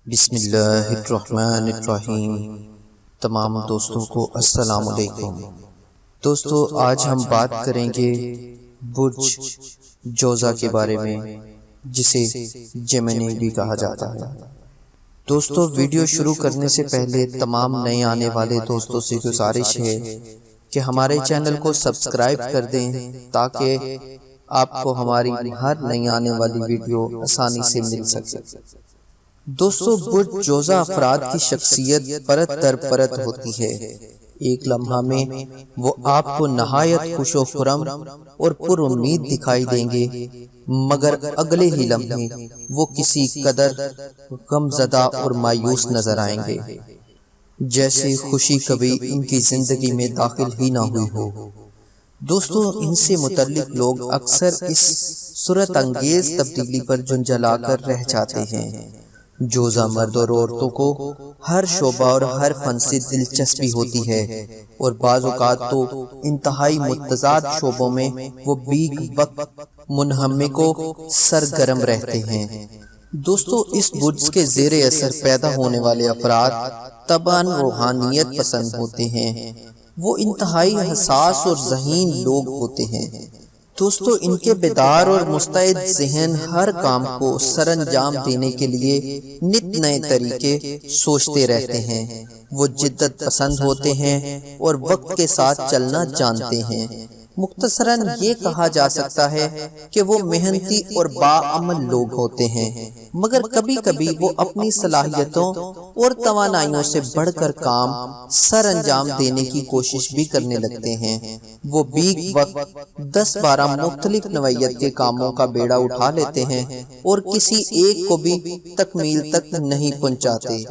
بسم اللہ الرحمن الرحیم۔ تمام دوستوں کو السلام علیکم۔ دوستو، آج ہم بات کریں گے برج جوزا کے بارے میں، جسے جیمنی بھی کہا جاتا ہے۔ دوستو، ویڈیو شروع کرنے سے پہلے تمام نئے آنے والے دوستوں سے گزارش ہے کہ ہمارے چینل کو سبسکرائب کر دیں تاکہ آپ کو ہماری ہر نئی آنے والی ویڈیو آسانی سے مل سکے۔ دوستو، برج جوزا افراد کی شخصیت پرت در پرت ہوتی ہے۔ ایک لمحہ میں وہ آپ کو نہایت خوش و خرم اور پر امید دکھائی دیں گے، مگر اگلے ہی لمحے وہ کسی قدر غمزدہ اور مایوس نظر آئیں گے، جیسے خوشی کبھی ان کی زندگی میں داخل ہی نہ ہوئی ہو۔ دوستو، ان سے متعلق لوگ اکثر اس صورت انگیز تبدیلی پر جھنجھلا کر رہ جاتے ہیں۔ جوزا مرد اور عورتوں کو ہر شعبہ اور ہر فن سے دلچسپی ہوتی ہے، اور بعض اوقات تو انتہائی متضاد شعبوں میں وہ بیک وقت منہمک و سرگرم رہتے ہیں۔ دوستو، اس برج کے زیر اثر پیدا ہونے والے افراد طبعاً روحانیت پسند ہوتے ہیں۔ وہ انتہائی حساس اور ذہین لوگ ہوتے ہیں۔ دوستو، ان کے بیدار اور مستعد ذہن ہر کام کو سر انجام دینے کے لیے نت نئے طریقے سوچتے رہتے ہیں۔ وہ جدت پسند ہوتے ہیں اور وقت کے ساتھ چلنا جانتے ہیں۔ مختصراً یہ کہا جا سکتا ہے کہ وہ محنتی اور باعمل لوگ ہوتے ہیں، مگر کبھی کبھی وہ اپنی صلاحیتوں اور توانائیوں سے بڑھ کر کام سر انجام دینے کی کوشش بھی کرنے لگتے ہیں۔ وہ بیک وقت 10-12 مختلف نوعیت کے کاموں کا بیڑا اٹھا لیتے ہیں اور کسی ایک کو بھی تکمیل تک نہیں پہنچاتے۔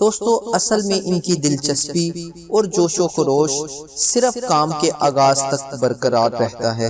دوستو، اصل میں ان کی دلچسپی اور جوش و خروش صرف کام کے آغاز تک برقرار رہتا ہے،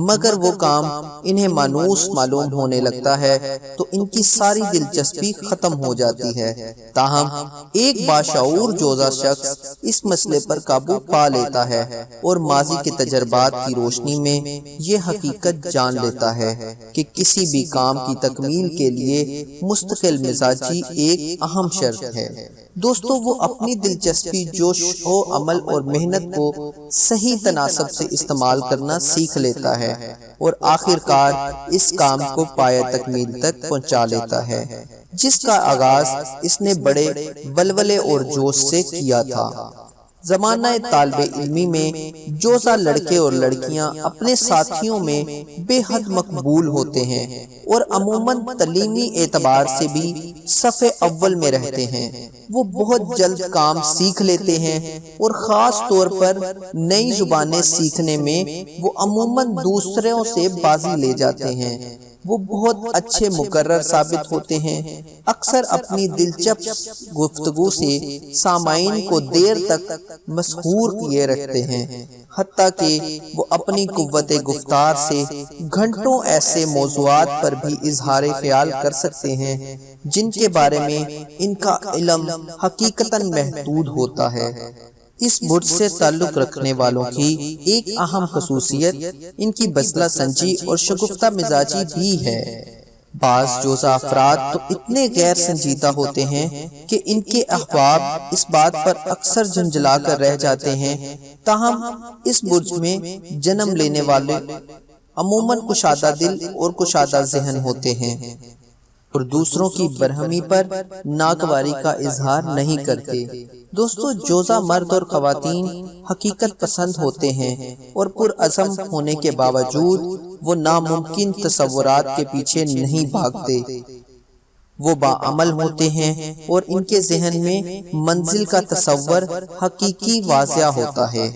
مگر وہ کام انہیں مانوس معلوم ہونے لگتا ہے تو ان کی ساری دلچسپی ختم ہو جاتی ہے۔ تاہم ایک باشعور جوزا شخص اس مسئلے پر قابو پا لیتا ہے اور ماضی کے تجربات کی روشنی میں یہ حقیقت جان لیتا ہے کہ کسی بھی کام کی تکمیل کے لیے مستقل مزاجی ایک اہم شرط ہے۔ دوستو، وہ اپنی دلچسپی، جوش و عمل اور محنت کو صحیح تناسب سے استعمال کرنا سیکھ لیتا ہے اور آخر کار اس کام کو پایہ تکمیل تک پہنچا لیتا ہے، جس کا آغاز اس نے بڑے ولولے اور جوش سے کیا تھا۔ زمانہ طالب علمی میں جوزا لڑکے اور لڑکیاں اپنے ساتھیوں میں بے حد مقبول ہوتے ہیں اور عموماً تعلیمی اعتبار سے بھی صف اول میں رہتے ہیں۔ وہ بہت جلد کام سیکھ لیتے ہیں اور خاص طور پر نئی زبانیں سیکھنے میں وہ عموماً دوسروں سے بازی لے جاتے ہیں۔ وہ بہت اچھے مقرر ثابت ہوتے ہیں، اکثر اپنی دلچسپ گفتگو سے سامعین کو دیر تک مسحور کیے رکھتے ہیں، حتیٰ کہ وہ اپنی قوت گفتار سے گھنٹوں ایسے موضوعات پر بھی اظہار خیال کر سکتے ہیں جن کے بارے میں ان کا علم حقیقتاً محدود ہوتا ہے۔ اس برج سے تعلق رکھنے والوں کی ایک اہم خصوصیت ان کی بزلہ سنجی اور شگفتہ مزاجی بھی ہے۔ بعض جوزا افراد تو اتنے غیر سنجیدہ ہوتے ہیں کہ ان کے احباب اس بات پر اکثر جھنجھلا کر رہ جاتے ہیں، تاہم اس برج میں جنم لینے والے عموماً کشادہ دل اور کشادہ ذہن ہوتے ہیں اور دوسروں کی برہمی پر ناگواری کا اظہار نہیں کرتے۔ دوستو، جوزا مرد اور خواتین حقیقت پسند ہوتے ہیں اور پرعزم ہونے کے باوجود وہ ناممکن تصورات کے پیچھے نہیں بھاگتے۔ وہ باعمل ہوتے ہیں اور ان کے ذہن میں منزل کا تصور حقیقی واضح ہوتا ہے۔